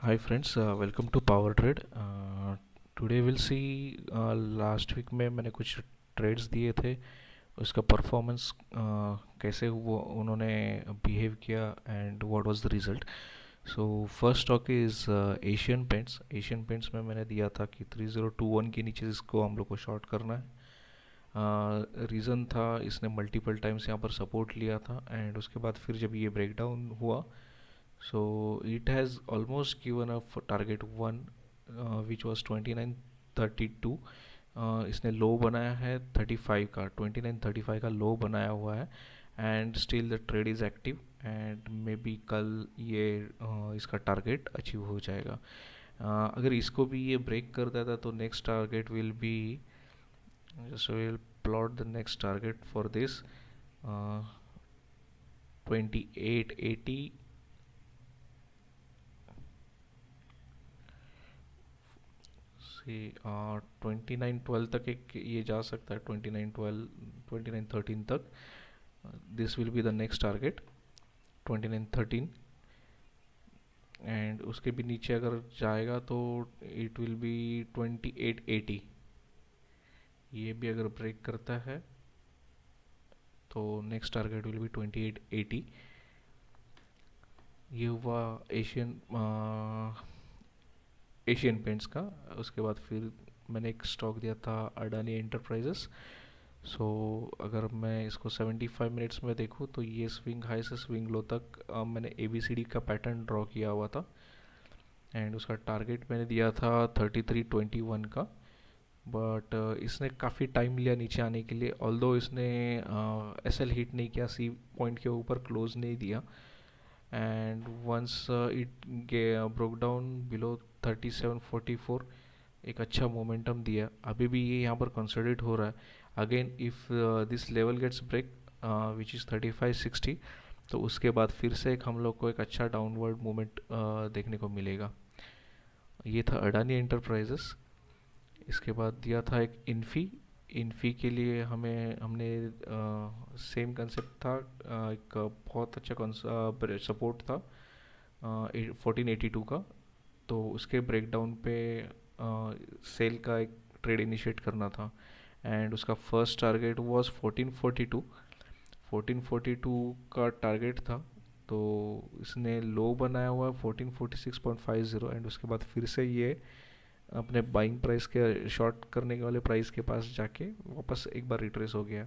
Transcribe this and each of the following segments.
Hi friends, welcome to Power Trade. Today we'll see last week में मैंने कुछ trades दिए थे, उसका परफॉर्मेंस कैसे वो उन्होंने बिहेव किया and what was the result. So first stock is Asian paints. Asian paints में मैंने दिया था कि 3021 के नीचे इसको हम लोग को शॉर्ट करना है. रीज़न था इसने मल्टीपल टाइम्स यहाँ पर सपोर्ट लिया था एंड उसके बाद फिर जब ये ब्रेकडाउन हुआ, so it has almost given a target one, which was 2932. इसने लो बनाया है 35 का, 2935 का लो बनाया हुआ है and still the trade is active and may be कल ये इसका टारगेट अचीव हो जाएगा. अगर इसको भी ये ब्रेक कर देता तो next target will be, so we'll plot the next target for this, 2880. सी 2912 तक एक ये जा सकता है, 2912 2913 तक. This will be the next target 2913. And उसके भी नीचे अगर जाएगा तो इट विल बी 2880. ये भी अगर ब्रेक करता है तो नेक्स्ट टारगेट विल बी 2880. ये हुआ एशियन एशियन पेंट्स का. उसके बाद फिर मैंने एक स्टॉक दिया था अडानी एंटरप्राइजेस. सो अगर मैं इसको 75 मिनट्स में देखूँ तो ये स्विंग हाई से स्विंग लो तक मैंने ABCD का पैटर्न ड्रॉ किया हुआ था एंड उसका टारगेट मैंने दिया था 3321 का. बट इसने काफ़ी टाइम लिया नीचे आने के लिए, ऑल्दो इसने SL हिट नहीं किया, सी पॉइंट के ऊपर क्लोज नहीं दिया and once it broke down below 3744 एक अच्छा मोमेंटम दिया. अभी भी ये यहाँ पर कंसोलिडेट हो रहा है. Again if this level gets break which is 3560, तो उसके बाद फिर से एक हम लोग को एक अच्छा डाउनवर्ड मूवमेंट देखने को मिलेगा. ये था अडानी एंटरप्राइजेस. इसके बाद दिया था एक इन्फी. इन्फी के लिए हमें हमने सेम कंसेप्ट था. एक बहुत अच्छा सपोर्ट था 1482 का. तो उसके ब्रेकडाउन पे सेल का एक ट्रेड इनिशिएट करना था एंड उसका फर्स्ट टारगेट वाज 1442. 1442 का टारगेट था. तो इसने लो बनाया हुआ है 1446.50 एंड उसके बाद फिर से ये अपने बाइंग प्राइस के शॉर्ट करने के वाले प्राइस के पास जाके वापस एक बार रिट्रेस हो गया.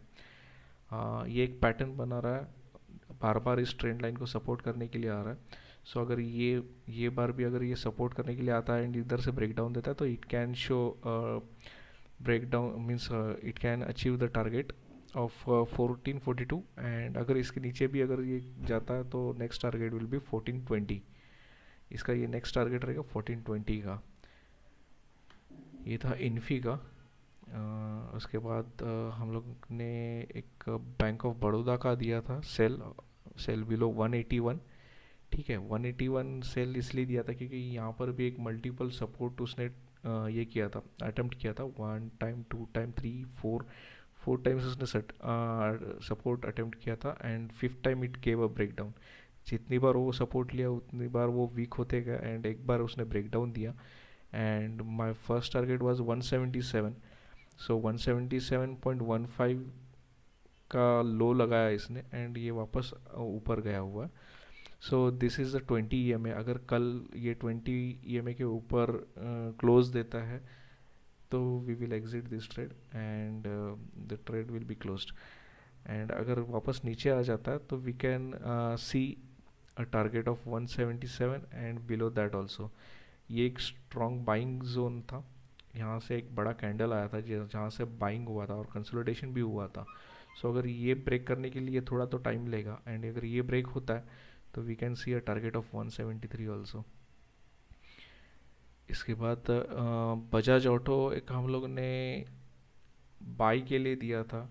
ये एक पैटर्न बना रहा है, बार बार इस ट्रेंड लाइन को सपोर्ट करने के लिए आ रहा है. सो अगर ये बार भी अगर ये सपोर्ट करने के लिए आता है एंड इधर से ब्रेक डाउन देता है तो it can show break down, means it can achieve the target of 1442. And अगर इसके नीचे भी अगर ये जाता है तो नेक्स्ट टारगेट विल बी 1420. इसका ये नेक्स्ट टारगेट रहेगा 1420 का. ये था इन्फी का. उसके बाद हम लोग ने एक बैंक ऑफ बड़ौदा का दिया था सेल. Cell below 181. ठीक है, 181 सेल इसलिए दिया था क्योंकि यहाँ पर भी एक मल्टीपल सपोर्ट उसने ये किया था, अटेम्प्ट किया था. 1 टाइम, 2 टाइम, 3, 4, 4 टाइम्स उसने सपोर्ट अटेम्प्ट किया था and fifth time it gave a break down. जितनी बार वो सपोर्ट लिया उतनी बार वो वीक होते गए एंड एक बार उसने ब्रेक डाउन दिया and my first target was 177. सो 177.15 का लो लगाया इसने एंड ये वापस ऊपर गया हुआ. सो दिस इज़ द 20 EMA. अगर कल ये 20 EMA के ऊपर क्लोज देता है तो we will exit this trade and the trade will be closed. And अगर वापस नीचे आ जाता है तो we can see a target of 177 and below that also. ये एक स्ट्रॉन्ग बाइंग जोन था. यहाँ से एक बड़ा कैंडल आया था जहाँ से बाइंग हुआ था और कंसोलिडेशन भी हुआ था. सो अगर ये ब्रेक करने के लिए थोड़ा तो टाइम लेगा एंड अगर ये ब्रेक होता है तो we can see a target of 173 also. इसके बाद बजाज ऑटो एक हम लोग ने बाई के लिए दिया था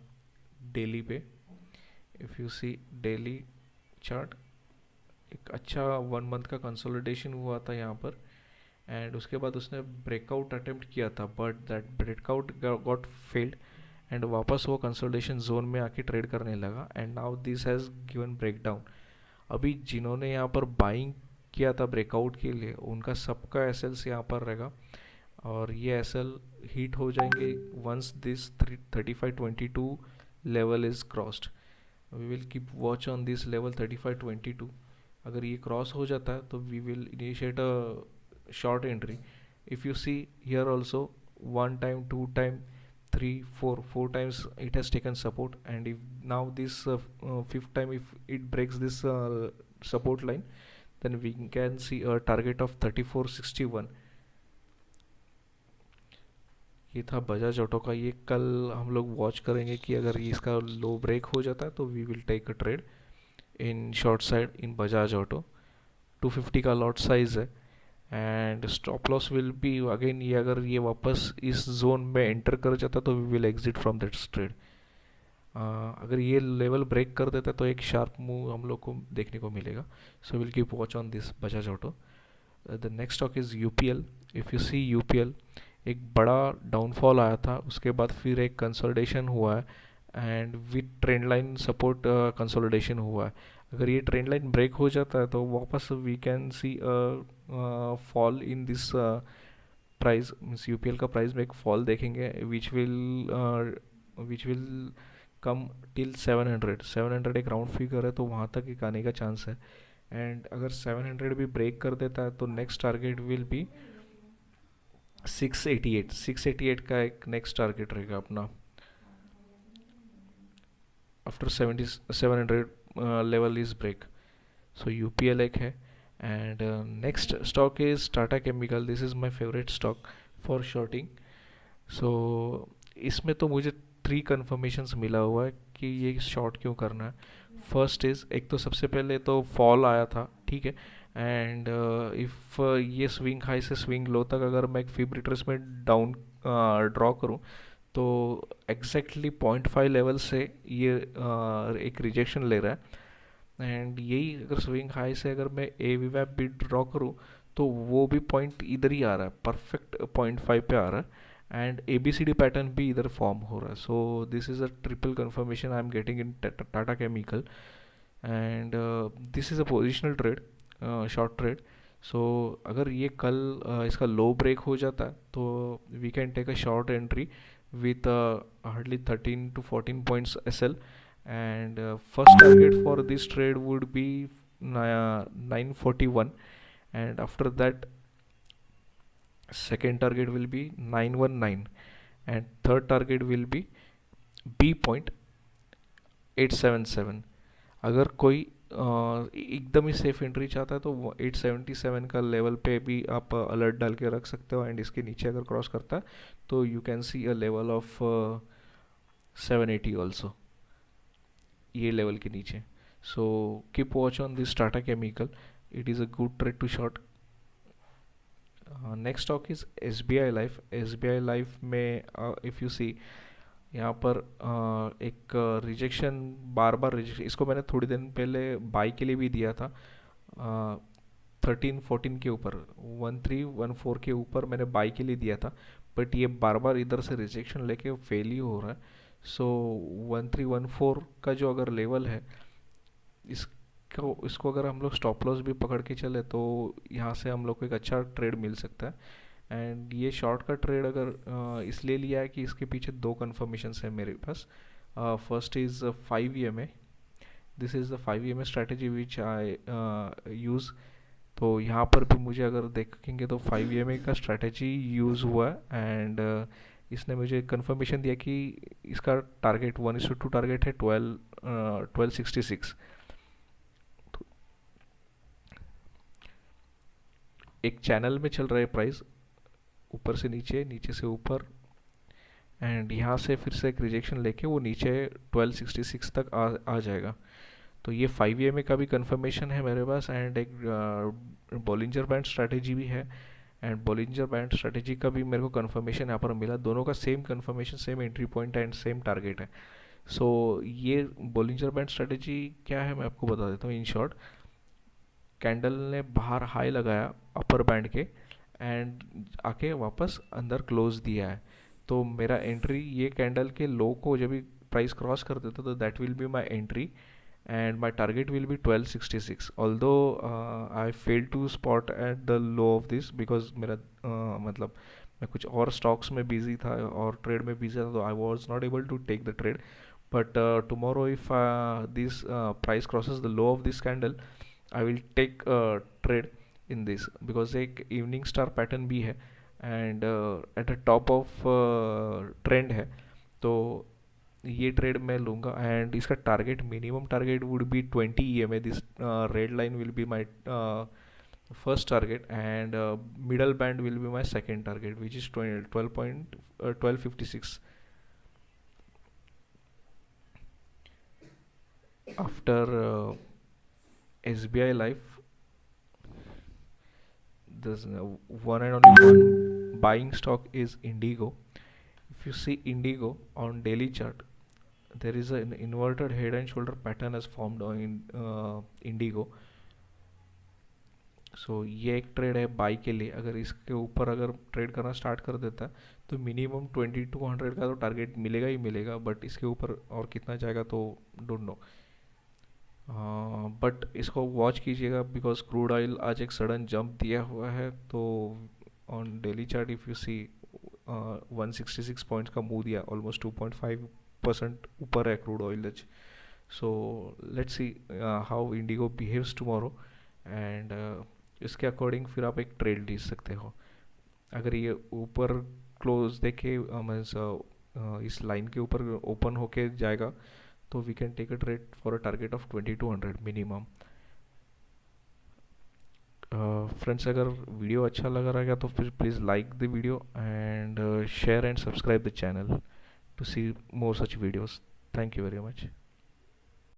डेली पे. If you see daily chart, एक अच्छा 1 मंथ का कंसोलिडेशन हुआ था यहाँ पर एंड उसके बाद उसने ब्रेकआउट अटेम्प्ट किया था but that breakout got failed and वापस वो कंसोलिडेशन जोन में आके ट्रेड करने लगा and now this has given break down. अभी जिन्होंने यहाँ पर बाइंग किया था ब्रेकआउट के लिए, उनका सबका एस एल्स यहाँ पर रहेगा, और ये एस एल हीट हो जाएंगे once this 3522 level is crossed. We will keep watch on this level 3522. अगर ये क्रॉस हो जाता है तो we will initiate a short entry. If you see here also, one time, two time, three, four times it has taken support, and if now this fifth time if it breaks this support line, then we can see a target of 3461. ये था Bajaj auto का. ये कल हम लोग watch करेंगे कि अगर ये इसका लो ब्रेक हो जाता है तो we will take a trade in short side in Bajaj Auto. 250 का लॉट साइज है, and stop loss will be again, ये अगर ये वापस इस जोन में एंटर कर जाता तो we will exit from that trade. अगर ये लेवल ब्रेक कर देता तो एक शार्प मूव हम लोग को देखने को मिलेगा. So will keep watch on this Bajaj Auto. The next stock is UPL. If you see UPL, एक बड़ा डाउनफॉल आया था, उसके बाद फिर एक कंसोलिडेशन हुआ है, and with trend line support consolidation हुआ है. अगर ये ट्रेंड लाइन ब्रेक हो जाता है तो वापस we can see fall in this price. Means UPL का प्राइस में एक फॉल देखेंगे विच विल कम टिल 700. एक राउंड फिगर है, तो वहाँ तक एक आने का चांस है. एंड अगर 700 भी ब्रेक कर देता है तो नेक्स्ट टारगेट विल बी 688 का एक नेक्स्ट टारगेट रहेगा अपना after 700 level is break. So UPL एक है. And next stock is Tata chemical. This is my favourite stock for shorting. So इसमें तो मुझे 3 कन्फर्मेशंस मिला हुआ है कि ये शॉर्ट क्यों करना है. फर्स्ट इज़, एक तो सबसे पहले तो फॉल आया था, ठीक है, एंड इफ़ ये स्विंग हाई से स्विंग लो तक अगर मैं एक फिब रिट्रेसमेंट डाउन ड्रॉ करूँ तो एग्जैक्टली 0.5 लेवल से ये एक रिजेक्शन ले रहा है. एंड यही अगर स्विंग हाई से अगर मैं ए वी वैप भी ड्रॉ करूँ तो वो भी पॉइंट इधर ही आ रहा है, परफेक्ट 0.5 पे आ रहा है, and A B C D pattern भी इधर फॉर्म हो रहा है. So this is a triple confirmation I am getting in Tata chemical. And this is a positional trade, short trade. So अगर ये कल इसका लो ब्रेक हो जाता है तो we can take a short entry with hardly 13 to 14 points SL, and first target for this trade would be 941, and after that second target will be 919, and third target will be B point 877. अगर कोई एकदम ही safe entry चाहता है तो 877 का level पे भी आप अलर्ट डाल के रख सकते हो, एंड इसके नीचे अगर क्रॉस करता है तो you can see a level of 780 also, ये लेवल के नीचे. So keep watch on this Tata Chemical. It is a good trade to short. Next stock is S B I Life. S B I Life में if you see यहाँ पर एक rejection, बार बार rejection, इसको मैंने थोड़ी दिन पहले बाई के लिए भी दिया था 13-14 के ऊपर, 1314 के ऊपर मैंने बाई के लिए दिया था, बट ये बार बार इधर से रिजेक्शन लेके फेल ही हो रहा है. सो 1314 का जो अगर लेवल है, इसको अगर हम लोग स्टॉप लॉस भी पकड़ के चले तो यहाँ से हम लोग को एक अच्छा ट्रेड मिल सकता है. एंड ये शॉर्ट का ट्रेड अगर इसलिए लिया है कि इसके पीछे 2 कन्फर्मेशन है मेरे पास. First is 5 EMA. This is the 5 EMA strategy which I use. तो यहाँ पर भी मुझे अगर देखेंगे तो 5 EMA का स्ट्रैटेजी यूज़ हुआ है, एंड इसने मुझे कंफर्मेशन दिया कि इसका टारगेट 1:2 टारगेट है 1266. एक चैनल में चल रहा है प्राइस, ऊपर से नीचे, नीचे से ऊपर, एंड यहाँ से फिर से एक रिजेक्शन लेके वो नीचे 1266 तक आ जाएगा. तो ये 5 EMA का भी कंफर्मेशन है मेरे पास, एंड एक बॉलिंजर बैंड स्ट्रैटेजी भी है, एंड बॉलिंजर बैंड स्ट्रैटेजी का भी मेरे को कंफर्मेशन यहाँ पर मिला. दोनों का same confirmation, same entry point and same target है. सो ये बॉलिंजर बैंड स्ट्रैटेजी क्या है मैं आपको बता देता हूँ. इन शॉर्ट, कैंडल ने बाहर हाई लगाया अपर बैंड के, एंड आके वापस अंदर क्लोज दिया है. तो मेरा एंट्री ये कैंडल के लो को जब भी प्राइस क्रॉस कर देता तो that will be my entry. and my target will be 1266, although I failed to spot at the low of this because मेरा मतलब मैं कुछ और stocks में busy था और trade में busy था, तो I was not able to take the trade. But tomorrow if this price crosses the low of this candle, I will take a trade in this because एक evening star pattern भी है and at the top of trend है, तो ये trade मैं लूँगा and इसका target minimum target would be 20 EMA. This red line will be my first target and middle band will be my second target, which is 12.1256. After SBI Life, there's one and only one buying stock is Indigo. If you see Indigo on daily chart, there is an inverted head and shoulder pattern has formed on Indigo. सो ये एक trade है by के लिए. अगर इसके ऊपर अगर trade करना स्टार्ट कर देता है तो मिनिमम 2200 का तो टारगेट मिलेगा ही मिलेगा, बट इसके ऊपर और कितना जाएगा तो डोंट नो. बट इसको वॉच कीजिएगा बिकॉज क्रूड ऑयल आज एक सडन जंप दिया हुआ है. तो on daily chart if you see 166 points का मूव दिया, ऑलमोस्ट 2.5% ऊपर है क्रूड ऑयल आज. So let's see how IndiGo behaves tomorrow and इसके अकॉर्डिंग फिर आप एक ट्रेड ले सकते हो. अगर ये ऊपर क्लोज देखे मीन्स इस लाइन के ऊपर ओपन होके जाएगा तो we can take a trade for a target of 2200 minimum. Friends, अगर वीडियो अच्छा लग रहा है तो फिर please like the video and share and subscribe the channel to see more such videos. Thank you very much.